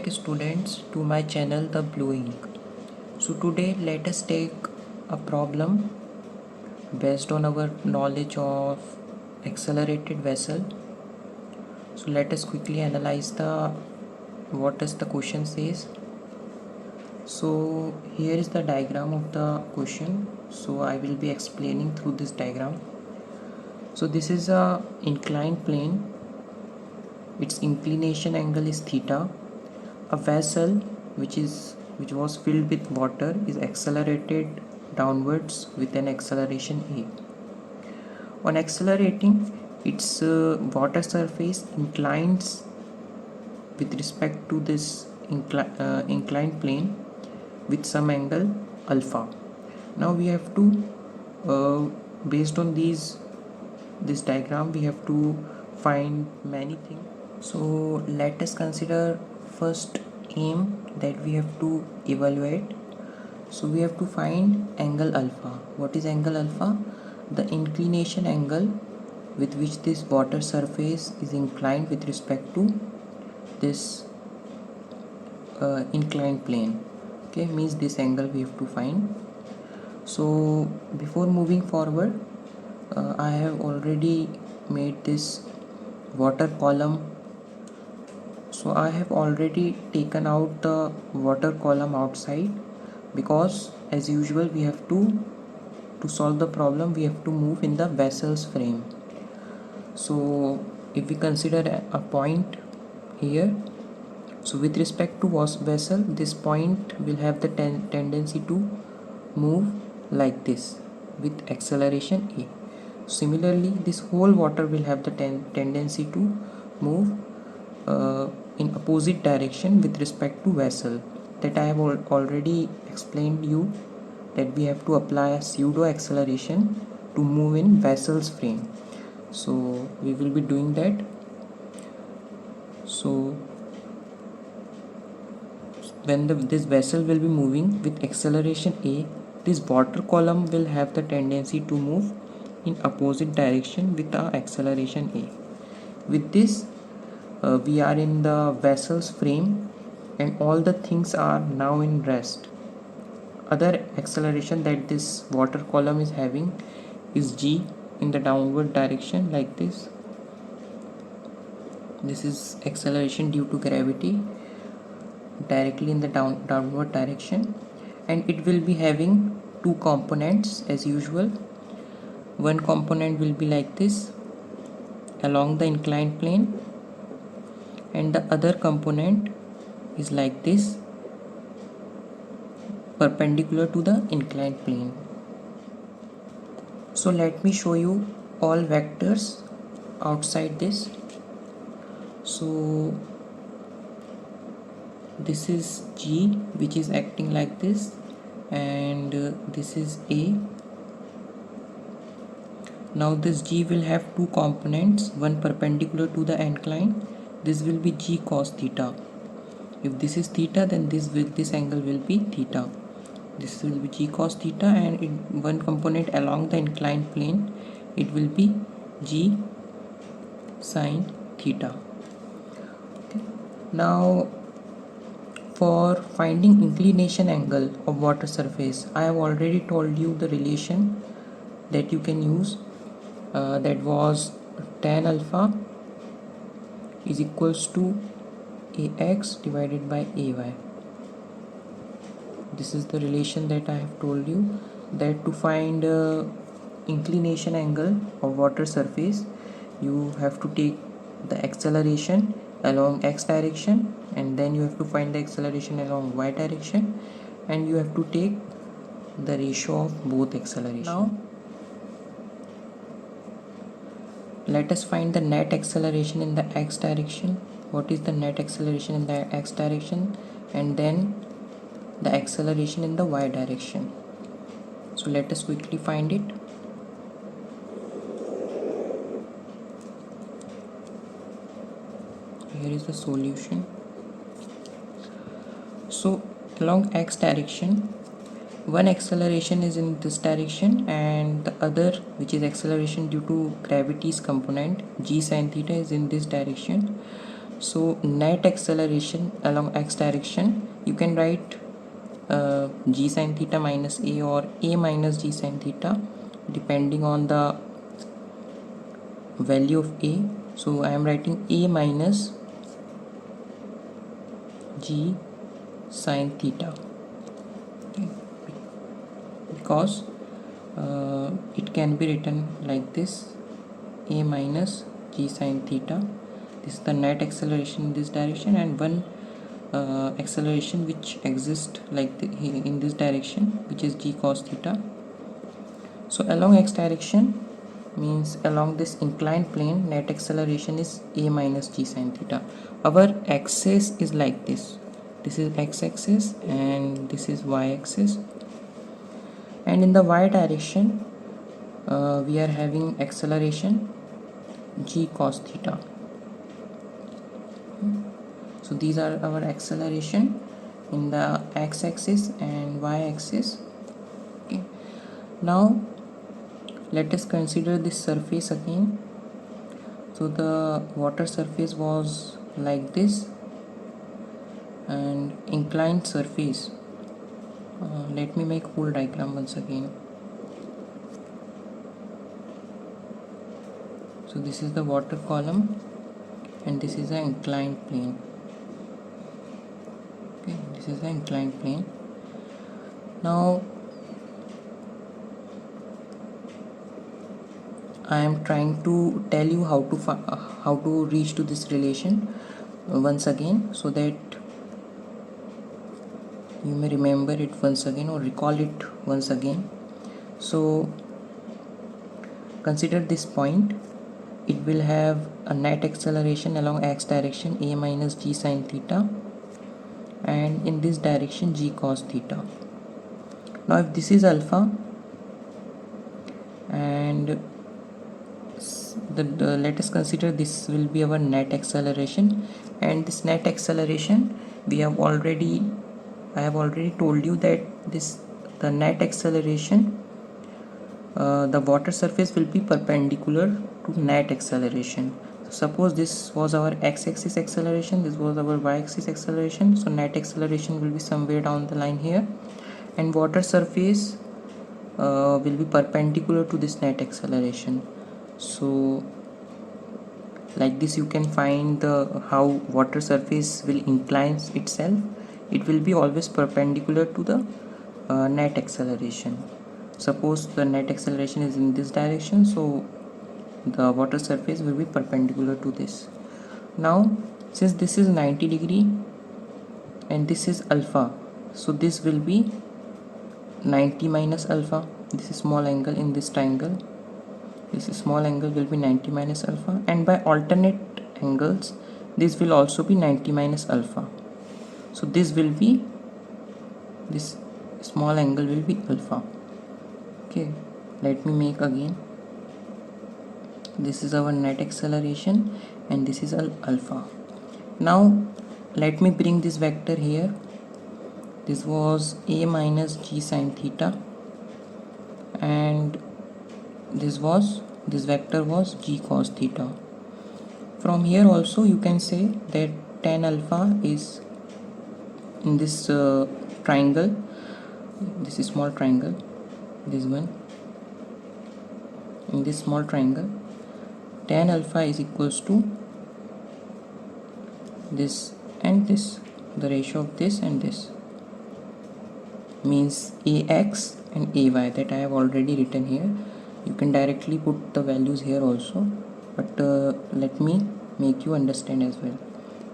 back students to my channel The Blue Ink. So today let us take a problem based on our knowledge of accelerated vessel. So let us quickly analyze what does the question says. So here is the diagram of the question. So I will be explaining through this diagram. So this is a inclined plane. Its inclination angle is theta. A vessel which was filled with water is accelerated downwards with an acceleration a. On accelerating, its water surface inclines with respect to this inclined plane with some angle alpha. Now we have to based on this diagram, we have to find many things. So let us consider first aim that we have to evaluate. So we have to find angle alpha. What is angle alpha? The inclination angle with which this water surface is inclined with respect to this inclined plane. Okay, means this angle we have to find. So before moving forward, I have already made this water column. So I have already taken out the water column outside, because as usual we have to solve the problem we have to move in the vessel's frame. So if we consider a point here, so with respect to vessel, this point will have the tendency to move like this with acceleration a. Similarly, this whole water will have the tendency to move in opposite direction with respect to vessel. That I have already explained you, that we have to apply a pseudo acceleration to move in vessel's frame. So we will be doing that. So when this vessel will be moving with acceleration a, this water column will have the tendency to move in opposite direction with our acceleration a. With this we are in the vessel's frame and all the things are now in rest. Other acceleration that this water column is having is g in the downward direction, like this. This is acceleration due to gravity directly in the downward direction, and it will be having two components as usual. One component will be like this along the inclined plane, and the other component is like this perpendicular to the inclined plane. So let me show you all vectors outside this. So this is g, which is acting like this, and this is a. Now this g will have two components, one perpendicular to the incline. This will be g cos theta. If this is theta, then this angle will be theta. This will be g cos theta, and one component along the inclined plane, it will be g sin theta. Okay. Now for finding inclination angle of water surface, I have already told you the relation that you can use. That was tan alpha is equals to ax divided by ay. This is the relation that I have told you, that to find inclination angle of water surface, you have to take the acceleration along x direction, and then you have to find the acceleration along y direction, and you have to take the ratio of both acceleration. Now let us find the net acceleration in the x direction. What is the net acceleration in the x direction, and then the acceleration in the y direction. So let us quickly find it. Here is the solution. So along x direction, one acceleration is in this direction, and the other, which is acceleration due to gravity's component g sin theta, is in this direction. So net acceleration along x direction, you can write g sin theta minus a or a minus g sin theta depending on the value of a. So I am writing a minus g sin theta, okay, because it can be written like this: a minus g sin theta. This is the net acceleration in this direction, and one acceleration which exists like in this direction, which is g cos theta. So along x direction means along this inclined plane, net acceleration is a minus g sin theta. Our axis is like this. This is x-axis and this is y-axis, and in the y direction we are having acceleration g cos theta. So these are our acceleration in the x-axis and y-axis. Okay. Now let us consider this surface again. So the water surface was like this, and inclined surface, let me make whole diagram once again. So this is the water column and this is the inclined plane. Okay, this is the inclined plane. Now I am trying to tell you how to reach to this relation once again, so that you may remember it once again or recall it once again. So consider this point. It will have a net acceleration along x direction a minus g sin theta, and in this direction g cos theta. Now if this is alpha and let us consider this will be our net acceleration, and this net acceleration I have already told you that the net acceleration, the water surface will be perpendicular to net acceleration. So suppose this was our x-axis acceleration, this was our y-axis acceleration, so net acceleration will be somewhere down the line here, and water surface will be perpendicular to this net acceleration. So like this you can find how water surface will incline itself. It will be always perpendicular to the net acceleration. Suppose the net acceleration is in this direction, so the water surface will be perpendicular to this. Now since this is 90 degree and this is alpha, so this will be 90 minus alpha. This is small angle in this triangle. This small angle will be 90 minus alpha, and by alternate angles this will also be 90 minus alpha. So this small angle will be alpha. Okay, let me make again. This is our net acceleration and this is alpha. Now let me bring this vector here. This was a minus g sin theta, and this vector was g cos theta. From here also you can say that tan alpha is in this triangle. This is small triangle, this one. In this small triangle, tan alpha is equals to this and this. The ratio of this and this means ax and ay, that I have already written here. You can directly put the values here also, but let me make you understand as well.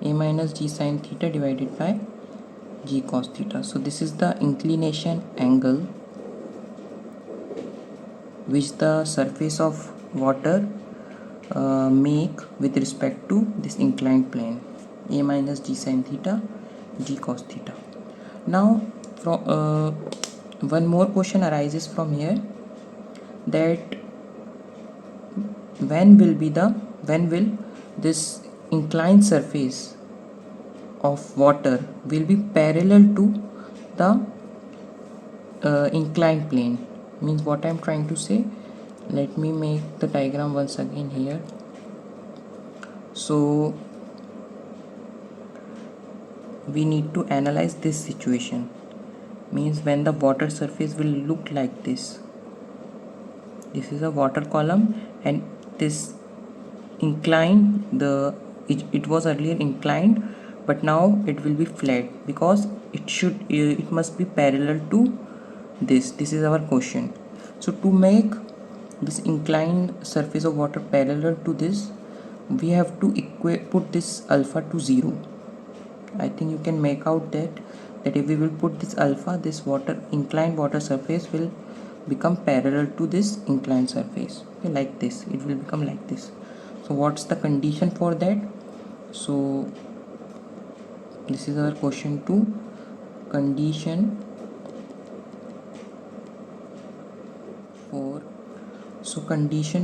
A minus g sin theta divided by g cos theta. So this is the inclination angle which the surface of water make with respect to this inclined plane. A minus g sin theta, g cos theta. Now from one more question arises from here, that when will this inclined surface of water will be parallel to the inclined plane. Means what I am trying to say, let me make the diagram once again here. So we need to analyze this situation. Means when the water surface will look like this. This is a water column, and this incline, it was earlier inclined, but now it will be flat because it must be parallel to this. This is our question. So to make this inclined surface of water parallel to this, we have to put this alpha to 0. I think you can make out that if we will put this alpha, this inclined water surface will become parallel to this inclined surface. Okay, like this, it will become like this. So what's the condition for that? So this is our question 2. Condition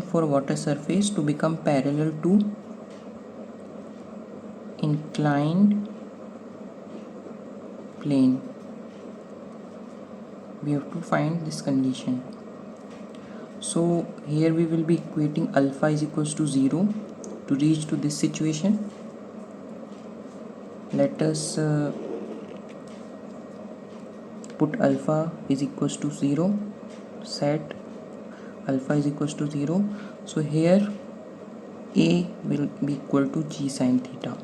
for water surface to become parallel to inclined plane. We have to find this condition. So here we will be equating alpha is equals to 0 to reach to this situation. Let us put alpha is equals to 0. Set alpha is equals to 0. So here A will be equal to G sin theta.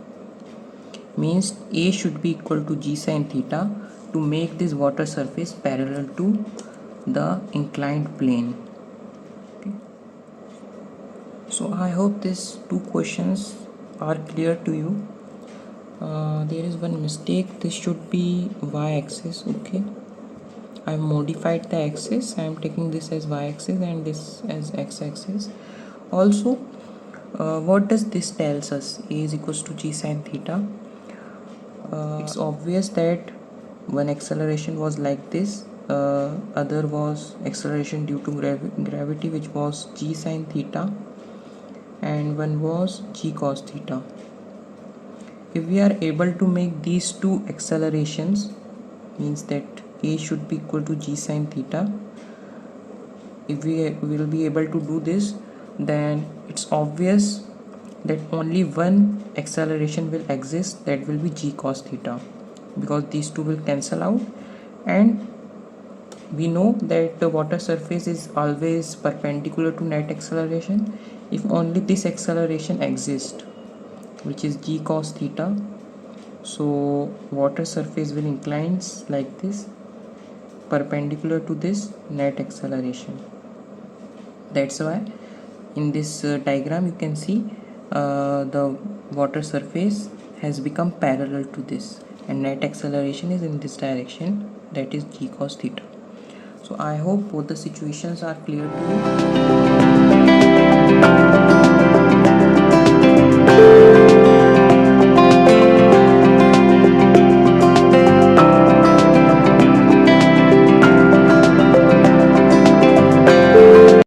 Means A should be equal to G sin theta to make this water surface parallel to the inclined plane. Okay. So I hope these two questions are clear to you. There is one mistake. This should be y-axis. Okay, I have modified the axis. I am taking this as y-axis and this as x-axis. Also, what does this tells us? A is equals to G sin theta. It's obvious that one acceleration was like this, other was acceleration due to gravity, which was G sin theta, and one was G cos theta. If we are able to make these two accelerations, means that A should be equal to G sin theta. If we will be able to do this, then it's obvious that only one acceleration will exist, that will be G cos theta, because these two will cancel out, and we know that the water surface is always perpendicular to net acceleration. If only this acceleration exists, which is G cos theta, so water surface will incline like this, perpendicular to this net acceleration. That's why in this diagram you can see the water surface has become parallel to this, and net acceleration is in this direction, that is G cos theta. So I hope both the situations are clear to you.